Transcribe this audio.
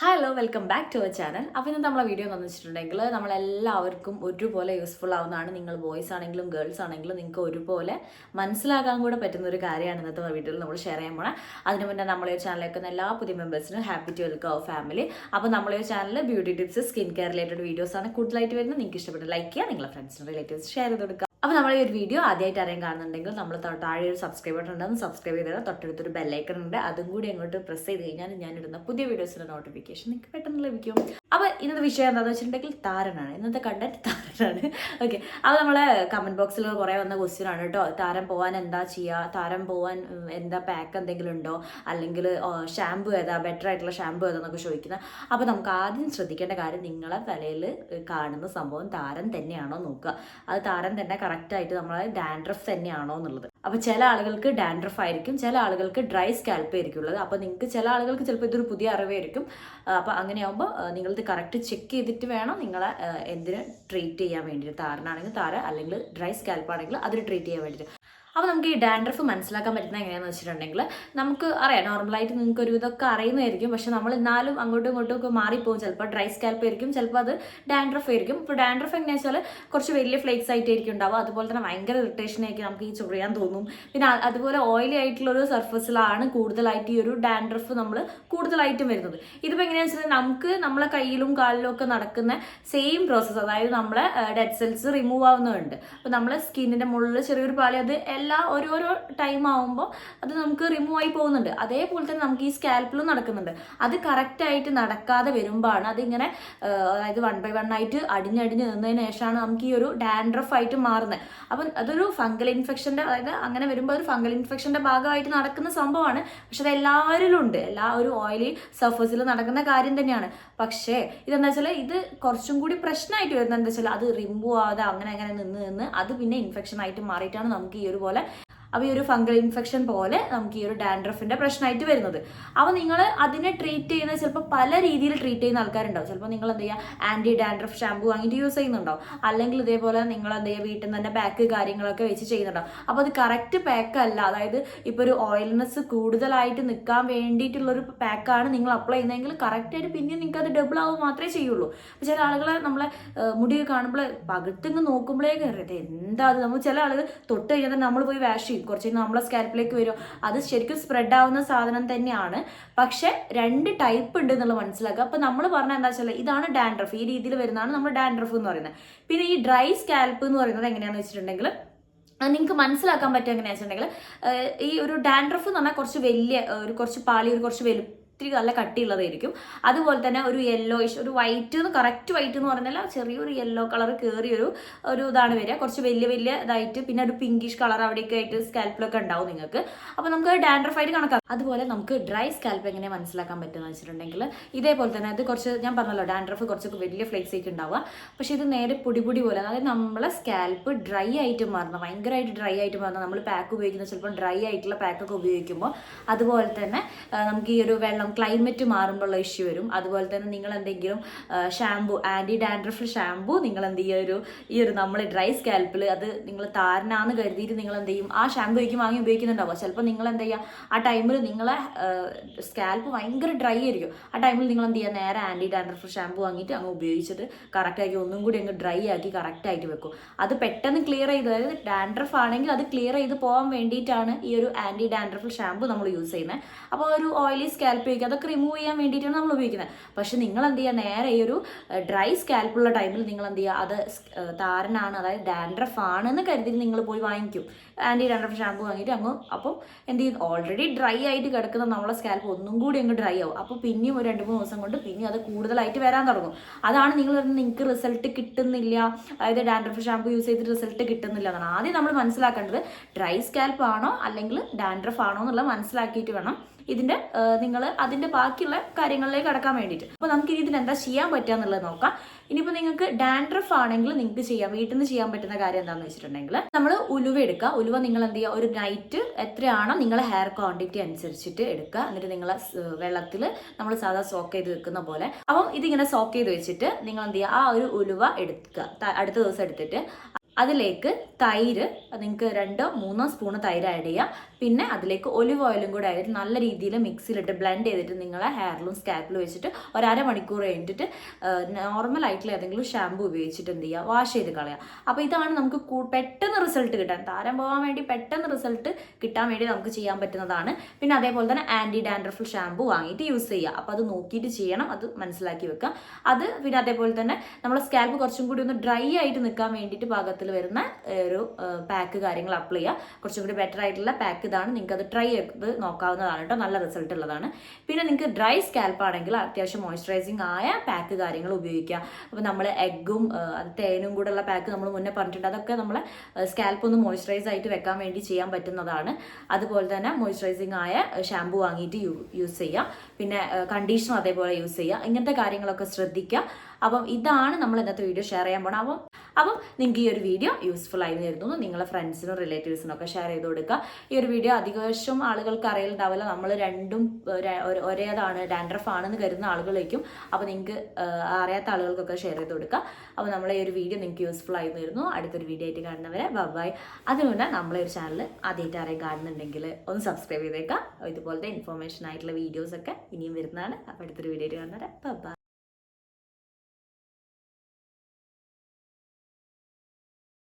Hello welcome back to our channel. അപ്പോൾ ഇന്ന് നമ്മളെ വീഡിയോ എന്ന് വെച്ചിട്ടുണ്ടെങ്കിൽ നമ്മളെല്ലാവർക്കും ഒരുപോലെ യൂസ്ഫുൾ ആവുന്നതാണ്. നിങ്ങൾ ബോയ്സ് ആണെങ്കിലും ഗേൾസ് ആണെങ്കിലും നിങ്ങൾക്ക് ഒരുപോലെ മനസ്സിലാക്കാൻ കൂടെ പറ്റുന്ന ഒരു കാര്യമാണ് ഇന്നത്തെ വീഡിയോയിൽ നമ്മൾ ഷെയർ ചെയ്യാൻ പോണേ. അതിന് മുന്നേ നമ്മളെ ചാനലിലേക്ക് എല്ലാ പുതിയ മെമ്പേഴ്സിനും happy to welcome our family. അപ്പോൾ നമ്മളെ ചാനലിൽ beauty tips, skin care related വീഡിയോസാണ് കൂടുതലായിട്ട് വരുന്നത്. നിങ്ങൾക്ക് ഇഷ്ടപ്പെട്ട് ലൈക്ക് ചെയ്യുക, നിങ്ങളുടെ ഫ്രണ്ട്സിനും റിലേറ്റീവ്സ് ഷെയർ ചെയ്ത് കൊടുക്കുക. അപ്പോൾ നമ്മൾ ഈ ഒരു വീഡിയോ ആദ്യമായിട്ട് അറിയാൻ കാണുന്നുണ്ടെങ്കിൽ നമ്മൾ താഴെ ഒരു സബ്സ്ക്രൈബ് ബട്ടൺ ഉണ്ടാകും, സബ്സ്ക്രൈബ് ചെയ്താൽ തൊട്ടടുത്തൊരു ബെല്ലൈക്കൺ ഉണ്ട്. അതും കൂടി അങ്ങോട്ട് പ്രസ് ചെയ്ത് കഴിഞ്ഞാൽ ഞാനിടുന്ന പുതിയ വീഡിയോസിൻ്റെ നോട്ടിഫിക്കേഷൻ നിങ്ങൾക്ക് പെട്ടെന്ന് ലഭിക്കും. അപ്പോൾ ഇന്നത്തെ വിഷയം എന്താണെന്ന് വെച്ചിട്ടുണ്ടെങ്കിൽ താരനാണ്. ഇന്നത്തെ കണ്ടന്റ് താരനാണ്. ഓക്കെ, അപ്പോൾ നമ്മളെ കമൻറ്റ് ബോക്സിൽ കുറേ വന്ന ക്വസ്റ്റ്യൻ ആണ് കേട്ടോ. താരം പോകാൻ എന്താ ചെയ്യുക, താരം പോകാൻ എന്താ പാക്ക് എന്തെങ്കിലും ഉണ്ടോ, അല്ലെങ്കിൽ ഷാമ്പു ഏതാ, ബെറ്റർ ആയിട്ടുള്ള ഷാമ്പു ഏതാന്നൊക്കെ ചോദിക്കുന്നത്. അപ്പോൾ നമുക്ക് ആദ്യം ശ്രദ്ധിക്കേണ്ട കാര്യം, നിങ്ങളെ തലയിൽ കാണുന്ന സംഭവം താരൻ തന്നെയാണോ നോക്കുക. അത് താരൻ തന്നെ കറക്റ്റായിട്ട് നമ്മളെ ഡാൻഡ്രഫ് തന്നെയാണോ എന്നുള്ളത്. അപ്പോൾ ചില ആളുകൾക്ക് ഡാൻഡ്രഫ് ആയിരിക്കും, ചില ആളുകൾക്ക് ഡ്രൈ സ്കാൽപ്പ് ആയിരിക്കും ഉള്ളത്. അപ്പോൾ നിങ്ങൾക്ക് ചില ആളുകൾക്ക് ചിലപ്പോൾ ഇതൊരു പുതിയ അറിവായിരിക്കും. അപ്പോൾ അങ്ങനെയാകുമ്പോൾ നിങ്ങളിത് കറക്റ്റ് ചെക്ക് ചെയ്തിട്ട് വേണം നിങ്ങളെ എന്തിന് ട്രീറ്റ് ചെയ്യാൻ വേണ്ടിയിട്ട്. താരനാണെങ്കിൽ താര, അല്ലെങ്കിൽ ഡ്രൈ സ്കാൽപ്പ് ആണെങ്കിൽ അതിന് ട്രീറ്റ് ചെയ്യാൻ വേണ്ടിയിട്ട്. അപ്പോൾ നമുക്ക് ഈ ഡാൻഡ്രഫ് മനസ്സിലാക്കാൻ പറ്റുന്നത് എങ്ങനെയാണെന്ന് വെച്ചിട്ടുണ്ടെങ്കിൽ, നമുക്ക് അറിയാം നോർമലായിട്ട് നിങ്ങൾക്ക് ഒരു ഇതൊക്കെ അറിയുന്നതായിരിക്കും. പക്ഷെ നമ്മൾ എന്നാലും അങ്ങോട്ടും ഇങ്ങോട്ടും ഒക്കെ മാറിപ്പോകും. ചിലപ്പോൾ ഡ്രൈ സ്കാൽപ്പ് ആയിരിക്കും, ചിലപ്പോൾ അത് ഡാൻഡ്രഫ് ആയിരിക്കും. ഇപ്പോൾ ഡാൻഡ്രഫ് എങ്ങനെയാണെന്ന് വെച്ചാൽ കുറച്ച് വലിയ ഫ്ലേക്സ് ആയിട്ടായിരിക്കും ഉണ്ടാവുക. അതുപോലെ തന്നെ ഭയങ്കര ഇറിറ്റേഷൻ ആയിരിക്കും, നമുക്ക് ഈ ചൊറിയാൻ തോന്നും. പിന്നെ അതുപോലെ ഓയിലി ആയിട്ടുള്ളൊരു സർഫസിലാണ് കൂടുതലായിട്ട് ഈ ഒരു ഡാൻഡ്രഫ് നമ്മൾ കൂടുതലായിട്ടും വരുന്നത്. ഇതിപ്പോൾ എങ്ങനെയാണെന്ന് വെച്ചാൽ നമുക്ക് നമ്മളെ കയ്യിലും കാലിലും ഒക്കെ നടക്കുന്ന സെയിം പ്രോസസ്സ്, അതായത് നമ്മളെ ഡെഡ് സെൽസ് റിമൂവ് ആവുന്നുണ്ട്. അപ്പോൾ നമ്മളെ സ്കിന്നിൻ്റെ മുകളിൽ ചെറിയൊരു പാളി, അത് ഓരോരോ ടൈം ആവുമ്പോൾ അത് നമുക്ക് റിമൂവ് ആയി പോകുന്നുണ്ട്. അതേപോലെ തന്നെ നമുക്ക് ഈ സ്കാൽപ്പിലും നടക്കുന്നുണ്ട്. അത് കറക്റ്റായിട്ട് നടക്കാതെ വരുമ്പോഴാണ് അതിങ്ങനെ അതായത് 1 by 1 ആയിട്ട് അടിഞ്ഞടിഞ്ഞ് നിന്നതിന് ശേഷമാണ് നമുക്ക് ഈ ഒരു ഡാൻഡ്രഫ് ആയിട്ട് മാറുന്നത്. അപ്പം അതൊരു ഫംഗൽ ഇൻഫെക്ഷൻ്റെ, അതായത് അങ്ങനെ വരുമ്പോൾ ഒരു ഫംഗൽ ഇൻഫെക്ഷൻ്റെ ഭാഗമായിട്ട് നടക്കുന്ന സംഭവമാണ്. പക്ഷെ അത് എല്ലാവരിലും ഉണ്ട്, എല്ലാ ഒരു ഓയിലി സർഫസിൽ നടക്കുന്ന കാര്യം തന്നെയാണ്. പക്ഷേ ഇതെന്താ വെച്ചാൽ ഇത് കുറച്ചും കൂടി പ്രശ്നമായിട്ട് വരുന്നത് എന്താ വെച്ചാൽ, അത് റിമൂവ് ആവാതെ അങ്ങനെ അങ്ങനെ നിന്ന് അത് പിന്നെ ഇൻഫെക്ഷൻ ആയിട്ട് മാറിയിട്ടാണ് നമുക്ക് ഈ ഒരു പോലെ, അപ്പോൾ ഈ ഒരു ഫംഗൽ ഇൻഫെക്ഷൻ പോലെ നമുക്ക് ഈ ഒരു ഡാൻഡ്രഫിൻ്റെ പ്രശ്നമായിട്ട് വരുന്നത്. അപ്പോൾ നിങ്ങൾ അതിനെ ട്രീറ്റ് ചെയ്യുന്നത് ചിലപ്പോൾ പല രീതിയിൽ ട്രീറ്റ് ചെയ്യുന്ന ആൾക്കാരുണ്ടാവും. ചിലപ്പോൾ നിങ്ങൾ എന്ത് ചെയ്യുക, ആൻറ്റി ഡാൻഡ്രഫ് ഷാമ്പു വാങ്ങിയിട്ട് യൂസ് ചെയ്യുന്നുണ്ടാവും. അല്ലെങ്കിൽ ഇതേപോലെ നിങ്ങൾ എന്ത് ചെയ്യുക, വീട്ടിൽ നിന്ന് തന്നെ പാക്ക് കാര്യങ്ങളൊക്കെ വെച്ച് ചെയ്യുന്നുണ്ടാവും. അപ്പോൾ അത് കറക്റ്റ് പാക്കല്ല, അതായത് ഇപ്പോൾ ഒരു ഓയിൽനെസ് കൂടുതലായിട്ട് നിൽക്കാൻ വേണ്ടിയിട്ടുള്ളൊരു പാക്കാണ് നിങ്ങൾ അപ്ലൈ ചെയ്യുന്നതെങ്കിൽ കറക്റ്റായിട്ട് പിന്നെ നിങ്ങൾക്ക് അത് ഡബിൾ ആവുക മാത്രമേ ചെയ്യുള്ളൂ. അപ്പോൾ ചില ആളുകളെ നമ്മളെ മുടിയൊക്കെ കാണുമ്പോൾ പകുത്തിങ്ങ് നോക്കുമ്പോഴേക്കും അറിയാം എന്താ അത്. നമ്മൾ ചില ആളുകൾ തൊട്ട് കഴിഞ്ഞാൽ തന്നെ നമ്മൾ പോയി വാഷ് ചെയ്യും, കുറച്ച് നമ്മളെ സ്കാൽപ്പിലേക്ക് വരും. അത് ശരിക്കും സ്പ്രെഡ് ആവുന്ന സാധനം തന്നെയാണ്. പക്ഷെ 2 ടൈപ്പ് ഉണ്ട് എന്നുള്ളത് മനസ്സിലാക്കുക. അപ്പോൾ നമ്മൾ പറഞ്ഞാൽ എന്താ വെച്ചാൽ, ഇതാണ് ഡാൻഡ്രഫ്, ഈ രീതിയിൽ വരുന്നതാണ് നമ്മൾ ഡാൻഡ്രഫ് എന്ന് പറയുന്നത്. പിന്നെ ഈ ഡ്രൈ സ്കാൽപ്പ് എന്ന് പറയുന്നത് എങ്ങനെയാണെന്ന് വെച്ചിട്ടുണ്ടെങ്കിൽ, നിങ്ങൾക്ക് മനസ്സിലാക്കാൻ പറ്റുക എങ്ങനെയാണെന്ന് വെച്ചിട്ടുണ്ടെങ്കിൽ, ഈ ഒരു ഡാൻഡ്രഫ് എന്ന് പറഞ്ഞാൽ കുറച്ച് വലിയ കുറച്ച് പാളി, കുറച്ച് ഇത്തിരി നല്ല കട്ടിയുള്ളതായിരിക്കും. അതുപോലെ തന്നെ ഒരു യെല്ലോയിഷ്, ഒരു വൈറ്റ്, കറക്റ്റ് വൈറ്റ് എന്ന് പറഞ്ഞാൽ ചെറിയൊരു യെല്ലോ കളർ കയറിയൊരു ഇതാണ് വരിക, കുറച്ച് വലിയ ഇതായിട്ട്. പിന്നെ ഒരു പിങ്കിഷ് കളർ അവിടെയൊക്കെ ആയിട്ട് സ്കാൽപ്പിലൊക്കെ ഉണ്ടാവും നിങ്ങൾക്ക്. അപ്പോൾ നമുക്ക് ഡാൻഡ്രഫ് ആയിട്ട് കണക്കാക്കാം. അതുപോലെ നമുക്ക് ഡ്രൈ സ്കാൽപ്പ് എങ്ങനെ മനസ്സിലാക്കാൻ പറ്റുമെന്ന് വെച്ചിട്ടുണ്ടെങ്കിൽ, ഇതേപോലെ തന്നെ അത് കുറച്ച്, ഞാൻ പറഞ്ഞല്ലോ ഡാൻഡ്രഫ് കുറച്ചൊക്കെ വലിയ ഫ്ലേക്സ് ആയിട്ട് ഉണ്ടാവുക. പക്ഷേ ഇത് നേരെ പൊടി പോലെ, അതായത് നമ്മളെ സ്കാൽപ്പ് ഡ്രൈ ആയിട്ട് മാറുന്ന, ഭയങ്കരമായിട്ട് ഡ്രൈ ആയിട്ട് മാറുന്ന, നമ്മൾ പാക്ക് ഉപയോഗിക്കുന്ന ചിലപ്പോൾ ഡ്രൈ ആയിട്ടുള്ള പാക്കൊക്കെ ഉപയോഗിക്കുമ്പോൾ. അതുപോലെ തന്നെ നമുക്ക് ഈ ഒരു വെള്ളം ക്ലൈമറ്റ് മാറുമ്പോഴുള്ള ഇഷ്യൂ വരും. അതുപോലെ തന്നെ നിങ്ങൾ എന്തെങ്കിലും ഷാമ്പു, ആൻറ്റി ഡാൻഡ്രഫ് ഷാമ്പു നിങ്ങൾ എന്ത് ചെയ്യുക, ഈ ഒരു നമ്മൾ ഡ്രൈ സ്കാൽപ്പിൽ അത് നിങ്ങൾ താരനാന്ന് കരുതിയിട്ട് നിങ്ങൾ എന്ത് ചെയ്യും, ആ ഷാമ്പു വാങ്ങി ഉപയോഗിക്കുന്നുണ്ടാവുക. ചിലപ്പോൾ നിങ്ങൾ എന്ത് ചെയ്യുക, ആ ടൈമിൽ നിങ്ങളെ സ്കാൽപ്പ് ഭയങ്കര ഡ്രൈ ആയിരിക്കും. ആ ടൈമിൽ നിങ്ങൾ എന്ത് ചെയ്യുക, നേരെ ആൻറ്റി ഡാൻഡ്രഫ് ഷാമ്പു വാങ്ങിയിട്ട് അങ്ങ് ഉപയോഗിച്ചിട്ട് കറക്റ്റാക്കി ഒന്നും കൂടി അങ്ങ് ഡ്രൈ ആക്കി കറക്റ്റായിട്ട് വെക്കും. അത് പെട്ടെന്ന് ക്ലിയർ ചെയ്ത്, അതായത് ഡാൻഡ്രഫ് ആണെങ്കിൽ അത് ക്ലിയർ ചെയ്ത് പോകാൻ വേണ്ടിയിട്ടാണ് ഈ ഒരു ആൻറ്റി ഡാൻഡ്രഫ് ഷാമ്പു നമ്മൾ യൂസ് ചെയ്യുന്നത്. അപ്പോൾ ഒരു ഓയിലി സ്കാൽപ്പ് അതൊക്കെ റിമൂവ് ചെയ്യാൻ വേണ്ടിയിട്ടാണ് നമ്മൾ ഉപയോഗിക്കുന്നത്. പക്ഷെ നിങ്ങൾ എന്ത് ചെയ്യുക, നേരെ ഈ ഒരു ഡ്രൈ സ്കാൽപ്പുള്ള ടൈമിൽ നിങ്ങൾ എന്ത് ചെയ്യുക, അത് താരനാണ്, അതായത് ഡാൻഡ്രഫ് ആണെന്ന് കരുതിയിട്ട് നിങ്ങൾ പോയി വാങ്ങിക്കും ആൻറ്റി ഡാൻഡ്രഫ് ഷാമ്പു വാങ്ങിയിട്ട് അങ്ങ്. അപ്പം എന്ത് ചെയ്യും, ഓൾറെഡി ഡ്രൈ ആയിട്ട് കിടക്കുന്ന നമ്മളെ സ്കാൽപ്പ് ഒന്നും കൂടി അങ്ങ് ഡ്രൈ ആവും. അപ്പോൾ പിന്നെയും ഒരു 2-3 ദിവസം കൊണ്ട് പിന്നെ അത് കൂടുതലായിട്ട് വരാൻ തുടങ്ങും. അതാണ് നിങ്ങൾ നിങ്ങൾക്ക് റിസൾട്ട് കിട്ടുന്നില്ല, അതായത് ഡാൻഡ്രഫ് ഷാമ്പു യൂസ് ചെയ്തിട്ട് റിസൾട്ട് കിട്ടുന്നില്ല എന്നാണ്. ആദ്യം നമ്മൾ മനസ്സിലാക്കേണ്ടത് ഡ്രൈ സ്കാൽപ്പ് ആണോ അല്ലെങ്കിൽ ഡാൻഡ്രഫ് ആണോ എന്നുള്ളത് മനസ്സിലാക്കിയിട്ട് വേണം നിങ്ങൾ അതിൻ്റെ ബാക്കിയുള്ള കാര്യങ്ങളിലേക്ക് കടക്കാൻ വേണ്ടിയിട്ട്. അപ്പോൾ നമുക്ക് ഇതിൽ എന്താ ചെയ്യാൻ പറ്റുക എന്നുള്ളത് നോക്കാം. ഇനിയിപ്പോൾ നിങ്ങൾക്ക് ഡാൻഡ്രഫ് ആണെങ്കിൽ നിങ്ങൾക്ക് ചെയ്യാം, വീട്ടിൽ നിന്ന് ചെയ്യാൻ പറ്റുന്ന കാര്യം എന്താണെന്ന് വെച്ചിട്ടുണ്ടെങ്കിൽ, നമ്മൾ ഉലുവ എടുക്കുക. ഉലുവ നിങ്ങൾ എന്ത് ചെയ്യുക, ഒരു നൈറ്റ് എത്രയാണോ നിങ്ങളെ ഹെയർ ക്വാണ്ടിറ്റി അനുസരിച്ചിട്ട് എടുക്കുക. എന്നിട്ട് നിങ്ങൾ വെള്ളത്തിൽ നമ്മൾ സാധാ സോക്ക് ചെയ്ത് വെക്കുന്ന പോലെ, അപ്പം ഇതിങ്ങനെ സോക്ക് ചെയ്ത് വെച്ചിട്ട് നിങ്ങൾ എന്ത് ചെയ്യുക, ആ ഒരു ഉലുവ എടുക്കുക. അടുത്ത ദിവസം എടുത്തിട്ട് അതിലേക്ക് തൈര്, നിങ്ങൾക്ക് 2-3 സ്പൂണ് തൈര് ആഡ് ചെയ്യാം. പിന്നെ അതിലേക്ക് ഒലിവ് ഓയിലും കൂടെ ആയിട്ട് നല്ല രീതിയിൽ മിക്സിയിലിട്ട് ബ്ലെൻഡ് ചെയ്തിട്ട് നിങ്ങളെ ഹെയറിലും സ്കാൽപ്പിലും വെച്ചിട്ട് ഒരു അരമണിക്കൂർ കഴിഞ്ഞിട്ട് നോർമൽ ആയിട്ടുള്ള ഏതെങ്കിലും ഷാമ്പു ഉപയോഗിച്ചിട്ട് എന്ത് ചെയ്യുക, വാഷ് ചെയ്ത് കളയുക. അപ്പോൾ ഇതാണ് നമുക്ക് പെട്ടെന്ന് റിസൾട്ട് കിട്ടാൻ, താരം പോകാൻ വേണ്ടി പെട്ടെന്ന് റിസൾട്ട് കിട്ടാൻ വേണ്ടി നമുക്ക് ചെയ്യാൻ പറ്റുന്നതാണ്. പിന്നെ അതേപോലെ തന്നെ ആൻറ്റി ഡാൻഡ്രഫ് ഷാമ്പു വാങ്ങിയിട്ട് യൂസ് ചെയ്യുക. അപ്പോൾ അത് നോക്കിയിട്ട് ചെയ്യണം, അത് മനസ്സിലാക്കി വെക്കുക. അത് പിന്നെ അതേപോലെ തന്നെ നമ്മുടെ സ്കാൽപ്പ് കുറച്ചും കൂടി ഒന്ന് ഡ്രൈ ആയിട്ട് നിൽക്കാൻ വേണ്ടിയിട്ട് പാകത്തിൽ വരുന്ന ഒരു പാക്ക് കാര്യങ്ങൾ അപ്ലൈ ചെയ്യുക. കുറച്ചും കൂടി ബെറ്റർ ആയിട്ടുള്ള പാക്ക് ഇതാണ്. നിങ്ങൾക്ക് അത് ട്രൈ ചെയ്ത് നോക്കാവുന്നതാണ് കേട്ടോ, നല്ല റിസൾട്ട് ഉള്ളതാണ്. പിന്നെ നിങ്ങൾക്ക് ഡ്രൈ സ്കാൽപ്പ് ആണെങ്കിൽ അത്യാവശ്യം മോയ്സ്ചറൈസിങ് ആയ പാക്ക് കാര്യങ്ങൾ ഉപയോഗിക്കുക. അപ്പോൾ നമ്മൾ എഗ്ഗും തേനും കൂടെ ഉള്ള പാക്ക് നമ്മൾ മുന്നേ പറഞ്ഞിട്ടുണ്ട്. അതൊക്കെ നമ്മളെ സ്കാൽപ്പ് ഒന്ന് മോയ്സ്ചറൈസ് ആയിട്ട് വെക്കാൻ വേണ്ടി ചെയ്യാൻ പറ്റുന്നതാണ്. അതുപോലെ തന്നെ മോയ്സ്ചറൈസിങ് ആയ ഷാമ്പു വാങ്ങിയിട്ട് യൂസ് ചെയ്യുക. പിന്നെ കണ്ടീഷണർ അതേപോലെ യൂസ് ചെയ്യുക. ഇങ്ങനത്തെ കാര്യങ്ങളൊക്കെ ശ്രദ്ധിക്കുക. അപ്പം ഇതാണ് നമ്മൾ ഇന്നത്തെ വീഡിയോ ഷെയർ ചെയ്യാൻ പോകണം. അപ്പം നിങ്ങൾക്ക് ഈ ഒരു വീഡിയോ യൂസ്ഫുൾ ആയി വരുന്നു. നിങ്ങളെ ഫ്രണ്ട്സിനും റിലേറ്റീവ്സിനും ഒക്കെ ഷെയർ ചെയ്ത് കൊടുക്കുക. ഈ ഒരു വീഡിയോ അധികവശം ആളുകൾക്ക് അറിയുന്നുണ്ടാവില്ല. നമ്മൾ രണ്ടും ഒരേതാണ്, ഡാൻഡ്രഫ് ആണെന്ന് കരുതുന്ന ആളുകളേക്കും. അപ്പോൾ നിങ്ങൾക്ക് അറിയാത്ത ആളുകൾക്കൊക്കെ ഷെയർ ചെയ്ത് കൊടുക്കുക. അപ്പോൾ നമ്മളെ ഈ ഒരു വീഡിയോ നിങ്ങൾക്ക് യൂസ്ഫുൾ ആയി വരുന്നു. അടുത്തൊരു വീഡിയോ ആയിട്ട് കാണുന്നവരെ ബൈ. അതുകൊണ്ട് നമ്മളെ ഒരു ചാനൽ ആദ്യമായിട്ട് ആരെയും കാണുന്നുണ്ടെങ്കിൽ ഒന്ന് സബ്സ്ക്രൈബ് ചെയ്തേക്കാം. ഇതുപോലത്തെ ഇൻഫോർമേഷൻ ആയിട്ടുള്ള വീഡിയോസൊക്കെ ഇനിയും വരുന്നതാണ്. അപ്പോൾ അടുത്തൊരു വീഡിയോ ആയിട്ട് കാണുന്നവരെ ബൈ.